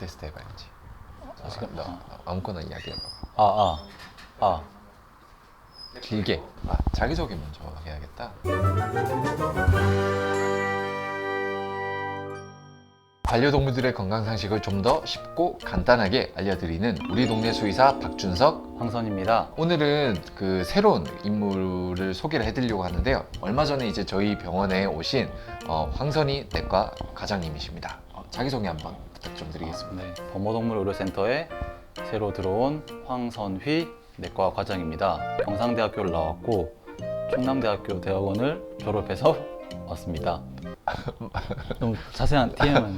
테스트 해봐야지. 너 아무거나 이야기해봐. 길게. 자기소개 먼저 해야겠다. 반려동물들의 건강 상식을 좀 더 쉽고 간단하게 알려드리는 우리 동네 수의사 박준석, 황선입니다. 오늘은 그 새로운 인물을 소개를 해드리려고 하는데요. 얼마 전에 이제 저희 병원에 오신 황선희 내과 과장님이십니다. 자기소개 한번 부탁 좀 드리겠습니다. 네, 범어동물의료센터에 새로 들어온 황선휘 내과 과장입니다. 경상대학교를 나왔고 충남대학교 대학원을 졸업해서 왔습니다. 너무 자세한 TM은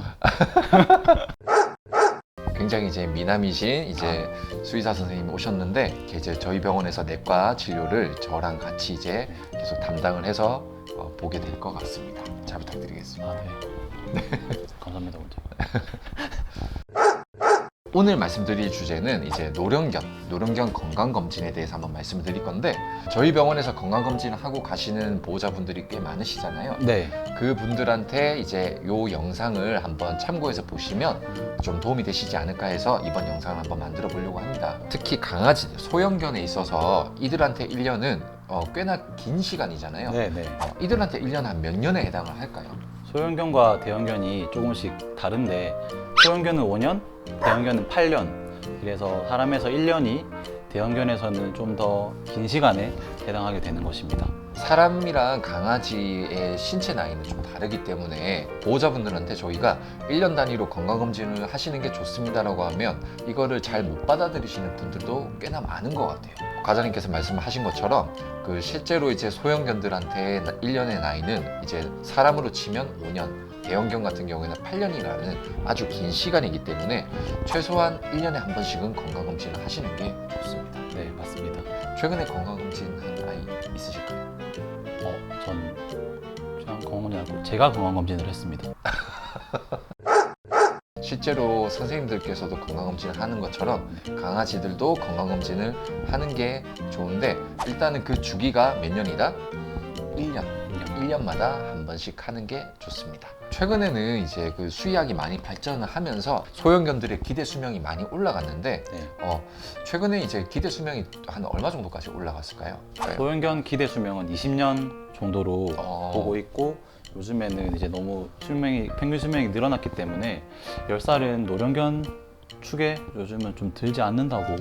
굉장히 이제 미남이신 이제 수의사 선생님이 오셨는데 이제 저희 병원에서 내과 진료를 저랑 같이 이제 계속 담당을 해서 보게 될 것 같습니다. 잘 부탁드리겠습니다. 네. 감사합니다. 먼저. 오늘 말씀드릴 주제는 이제 노령견 건강검진에 대해서 한번 말씀을 드릴 건데, 저희 병원에서 건강검진을 하고 가시는 보호자분들이 꽤 많으시잖아요. 네. 그분들한테 이제 요 영상을 한번 참고해서 보시면 좀 도움이 되시지 않을까 해서 이번 영상을 한번 만들어 보려고 합니다. 특히 강아지들, 소형견에 있어서 이들한테 1년은 꽤나 긴 시간이잖아요. 네. 이들한테 1년 한 몇 년에 해당을 할까요? 소형견과 대형견이 조금씩 다른데 소형견은 5년, 대형견은 8년. 그래서 사람에서 1년이 대형견에서는 좀 더 긴 시간에 해당하게 되는 것입니다. 사람이랑 강아지의 신체 나이는 좀 다르기 때문에 보호자분들한테 저희가 1년 단위로 건강검진을 하시는 게 좋습니다라고 하면 이거를 잘 못 받아들이시는 분들도 꽤나 많은 것 같아요. 과장님께서 말씀하신 것처럼 그 실제로 이제 소형견들한테 1년의 나이는 이제 사람으로 치면 5년, 대형견 같은 경우에는 8년이라는 아주 긴 시간이기 때문에 최소한 1년에 한 번씩은 건강검진을 하시는 게 좋습니다. 네, 맞습니다. 최근에 건강검진 한 아이 있으실까요? 전 그냥 건강검진 않고 제가 건강검진을 했습니다. 실제로 선생님들께서도 건강검진을 하는 것처럼 강아지들도 건강검진을 하는 게 좋은데, 일단은 그 주기가 몇 년이다? 1년마다 한 번씩 하는 게 좋습니다. 최근에는 이제 그 수의학이 많이 발전을 하면서 소형견들의 기대 수명이 많이 올라갔는데 네. 최근에 이제 기대 수명이 한 얼마 정도까지 올라갔을까요? 소형견 기대 수명은 20년 정도로 어. 보고 있고, 요즘에는 이제 너무 평균 수명이 늘어났기 때문에 10살은 노령견 축에 요즘은 좀 들지 않는다고 볼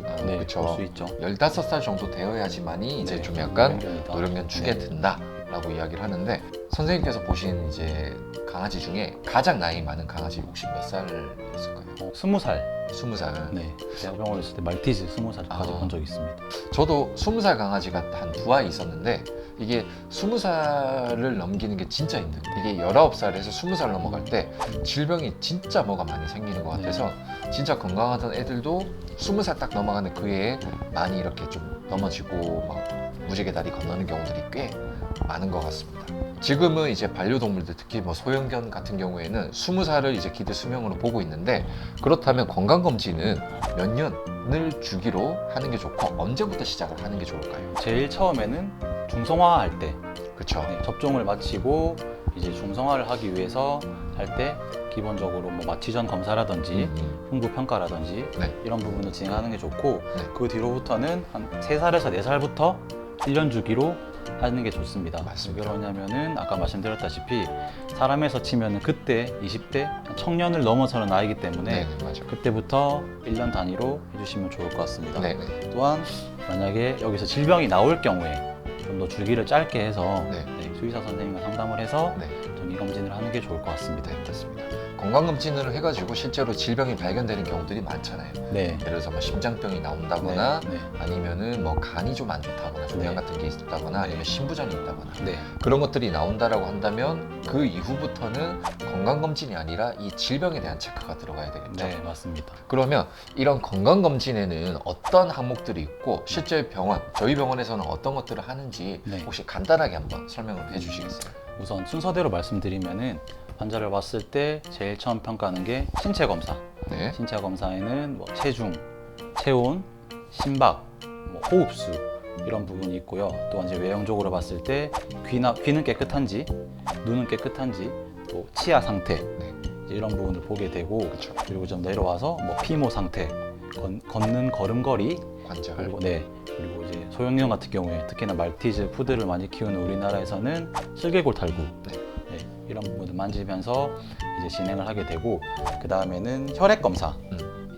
수 있죠. 15살 정도 되어야지만이 이제 네, 좀 약간 노령견이다. 노령견 축에 네. 든다라고 이야기를 하는데, 선생님께서 보신 이제 강아지 중에 가장 나이 많은 강아지 혹시 몇 살이었을까요? 20살. 20살. 네. 대학병원에 있을 때 말티즈 20살까지 아. 본 적이 있습니다. 저도 20살 강아지가 한 두 아이 있었는데, 이게 20살을 넘기는 게 진짜 힘들어요. 이게 19살에서 20살 넘어갈 때 질병이 진짜 뭐가 많이 생기는 것 같아서 진짜 건강하던 애들도 20살 딱 넘어가는 그 해에 많이 이렇게 좀 넘어지고 막 무지개 다리 건너는 경우들이 꽤 많은 것 같습니다. 지금은 이제 반려동물들, 특히 뭐 소형견 같은 경우에는 20살을 이제 기대 수명으로 보고 있는데, 그렇다면 건강검진은 몇 년을 주기로 하는 게 좋고 언제부터 시작을 하는 게 좋을까요? 제일 처음에는 중성화할 때, 그렇죠. 접종을 마치고 이제 중성화를 하기 위해서 할 때 기본적으로 뭐 마취전 검사라든지 흉부 평가라든지 네. 이런 부분을 진행하는 게 좋고, 네. 그 뒤로부터는 한 3살에서 4살부터 1년 주기로 하는 게 좋습니다. 맞습니다. 왜 그러냐면은 아까 말씀드렸다시피 사람에서 치면은 그때 20대 청년을 넘어서는 나이기 때문에 네, 맞아요. 그때부터 1년 단위로 해주시면 좋을 것 같습니다. 네. 또한 만약에 여기서 질병이 나올 경우에 좀 더 주기를 짧게 해서 네. 수의사 선생님과 상담을 해서 네. 정기 검진을 하는 게 좋을 것 같습니다. 네, 맞습니다. 건강검진을 해가지고 실제로 질병이 발견되는 경우들이 많잖아요. 네. 예를 들어서 뭐 심장병이 나온다거나 네. 아니면은 뭐 간이 좀 안 좋다거나 종양 네. 같은 게 있다거나 아니면 신부전이 있다거나 네. 그런 것들이 나온다라고 한다면 그 이후부터는 건강검진이 아니라 이 질병에 대한 체크가 들어가야 되겠죠. 네, 맞습니다. 그러면 이런 건강검진에는 어떤 항목들이 있고 실제 병원, 저희 병원에서는 어떤 것들을 하는지 네. 혹시 간단하게 한번 설명을 해주시겠어요? 우선 순서대로 말씀드리면은 환자를 봤을 때 제일 처음 평가하는 게 신체 검사. 네. 신체 검사에는 뭐 체중, 체온, 심박, 뭐 호흡수 이런 부분이 있고요. 또한 이제 외형적으로 봤을 때 귀는 깨끗한지, 눈은 깨끗한지, 또 치아 상태, 네. 이제 이런 부분을 보게 되고 그렇죠. 그리고 좀 내려와서 뭐 피모 상태, 걷는 걸음걸이 관절. 그리고 이제 소형견 같은 경우에 특히나 말티즈 푸드를 많이 키우는 우리나라에서는 슬개골 탈구 네, 이런 부분을 만지면서 이제 진행을 하게 되고 그 다음에는 혈액 검사.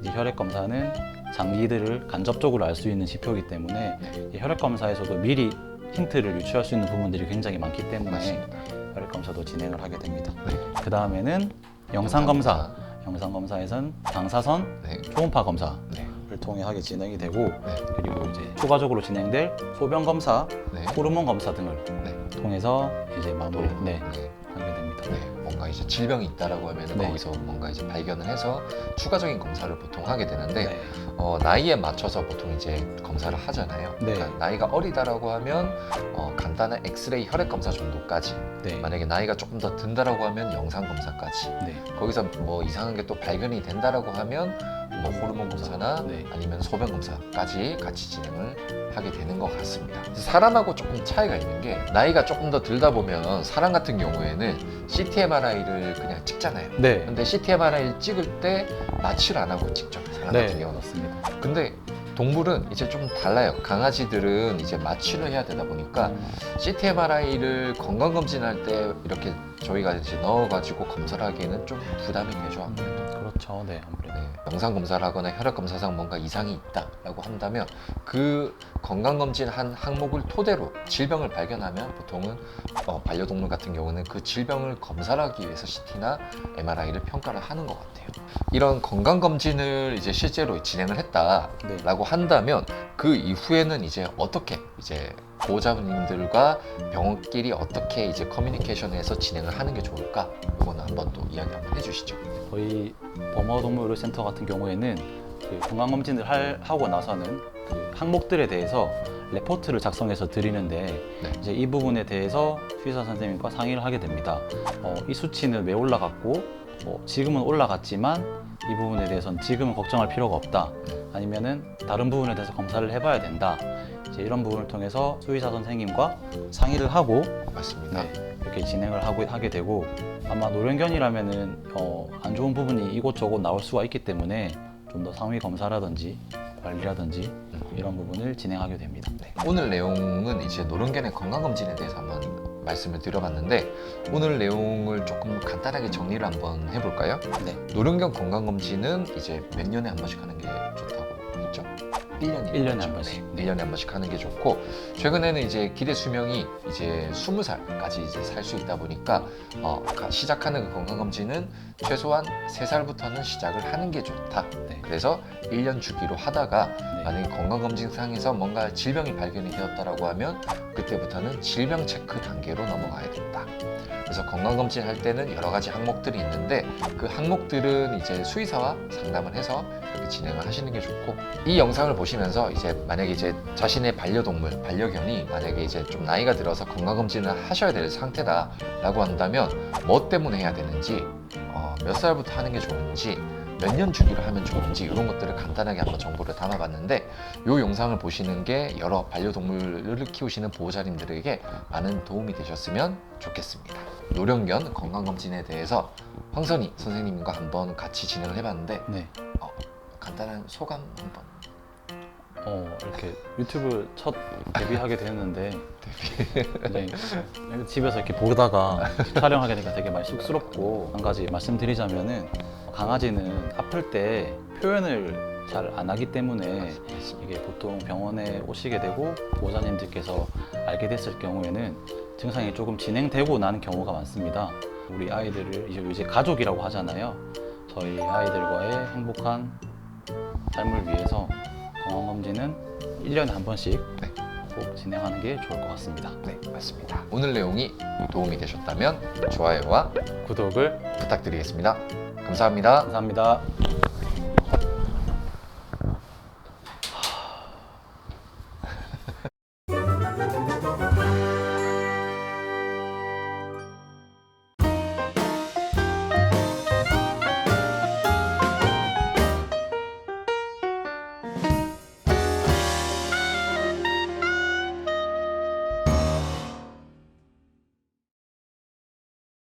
이제 혈액 검사는 장기들을 간접적으로 알 수 있는 지표이기 때문에 이 혈액 검사에서도 미리 힌트를 유추할 수 있는 부분들이 굉장히 많기 때문에 맞습니다. 혈액 검사도 진행을 하게 됩니다. 네. 그 다음에는 영상 검사. 영상 검사에선 당사선 네. 초음파 검사를 네. 통해 하게 진행이 되고 네. 그리고 이제 추가적으로 진행될 소변 검사, 네. 호르몬 검사 등을 네. 통해서 이제 마무리 네. 하게 됩니다. 네, 뭔가 이제 질병이 있다라고 하면 네. 거기서 뭔가 이제 발견을 해서 추가적인 검사를 보통 하게 되는데 네. 나이에 맞춰서 보통 이제 검사를 하잖아요. 네. 그러니까 나이가 어리다라고 하면 간단한 엑스레이 혈액 검사 정도까지. 네. 만약에 나이가 조금 더 든다라고 하면 영상 검사까지. 네. 거기서 뭐 이상한 게 또 발견이 된다라고 하면 뭐 호르몬 검사나 네. 아니면 소변 검사까지 같이 진행을 하게 되는 것 같습니다. 사람하고 조금 차이가 있는 게 나이가 조금 더 들다 보면 사람 같은 경우에는 CT MRI를 그냥 찍잖아요. 네. 근데 CT MRI를 찍을 때 마취를 안 하고 찍죠. 사람 같은 네. 경우는. 맞습니다. 근데 동물은 이제 좀 달라요. 강아지들은 이제 마취를 해야 되다 보니까 CT MRI를 건강검진할 때 이렇게 저희가 이제 넣어가지고 검사를 하기에는 좀 부담이 되죠. 아무래도. 그렇죠. 네. 아무래도. 네, 영상 검사를 하거나 혈액 검사상 뭔가 이상이 있다라고 한다면 그 건강검진 한 항목을 토대로 질병을 발견하면 보통은 반려동물 같은 경우는 그 질병을 검사를 하기 위해서 CT나 MRI를 평가를 하는 것 같아요. 이런 건강검진을 이제 실제로 진행을 했다라고 한다면 그 이후에는 이제 어떻게 이제 보호자분들과 병원끼리 어떻게 이제 커뮤니케이션해서 진행을 하는 게 좋을까? 이거는 한번 또 이야기 한번 해주시죠. 저희 범어동물의료센터 같은 경우에는 그 건강검진을 하고 나서는 그 항목들에 대해서 레포트를 작성해서 드리는데 네. 이제 이 부분에 대해서 수의사 선생님과 상의를 하게 됩니다. 이 수치는 왜 올라갔고 지금은 올라갔지만 이 부분에 대해서는 지금은 걱정할 필요가 없다. 아니면은 다른 부분에 대해서 검사를 해봐야 된다. 이제 이런 부분을 통해서 수의사 선생님과 상의를 하고 맞습니다. 이렇게 진행을 하게 되고 아마 노령견이라면은 안 좋은 부분이 이곳저곳 나올 수가 있기 때문에 좀 더 상위 검사라든지 관리라든지 이런 부분을 진행하게 됩니다. 네. 오늘 내용은 이제 노령견의 건강검진에 대해서 한번 말씀을 드려봤는데 오늘 내용을 조금 간단하게 정리를 한번 해볼까요? 네. 노령견 건강검진은 이제 몇 년에 한 번씩 하는 게 좋다고 했죠? 1년에 1년에 한 번씩. 네, 1년에 한 번씩 하는 게 좋고 최근에는 이제 기대 수명이 이제 20살까지 이제 살 수 있다 보니까 시작하는 그 건강검진은 최소한 3살부터는 시작을 하는 게 좋다. 네. 그래서 1년 주기로 하다가 네. 만약에 건강검진상에서 뭔가 질병이 발견이 되었다라고 하면 그때부터는 질병 체크 단계로 넘어가야 된다. 그래서 건강검진 할 때는 여러 가지 항목들이 있는데 그 항목들은 이제 수의사와 상담을 해서 이렇게 진행을 하시는 게 좋고 이 영상을 보시면서 이제 만약에 이제 자신의 반려동물, 반려견이 만약에 이제 좀 나이가 들어서 건강검진을 하셔야 될 상태다라고 한다면 뭐 때문에 해야 되는지 몇 살부터 하는 게 좋은지 몇 년 주기로 하면 좋은지 이런 것들을 간단하게 한번 정보를 담아봤는데 이 영상을 보시는 게 여러 반려동물을 키우시는 보호자님들에게 많은 도움이 되셨으면 좋겠습니다. 노령견 건강검진에 대해서 황선희 선생님과 한번 같이 진행을 해봤는데 네. 간단한 소감 한번. 이렇게 유튜브 첫 데뷔하게 되었는데 네, 집에서 이렇게 보다가 촬영하게 되니까 되게 많이 쑥스럽고 한 가지 말씀드리자면은 강아지는 아플 때 표현을 잘 안 하기 때문에 이게 보통 병원에 오시게 되고 보호자님들께서 알게 됐을 경우에는 증상이 조금 진행되고 나는 경우가 많습니다. 우리 아이들을 이제 가족이라고 하잖아요. 저희 아이들과의 행복한 삶을 위해서 건강검진은 1년에 한 번씩 꼭 진행하는 게 좋을 것 같습니다. 네, 맞습니다. 오늘 내용이 도움이 되셨다면 좋아요와 구독을 부탁드리겠습니다. 감사합니다. 감사합니다.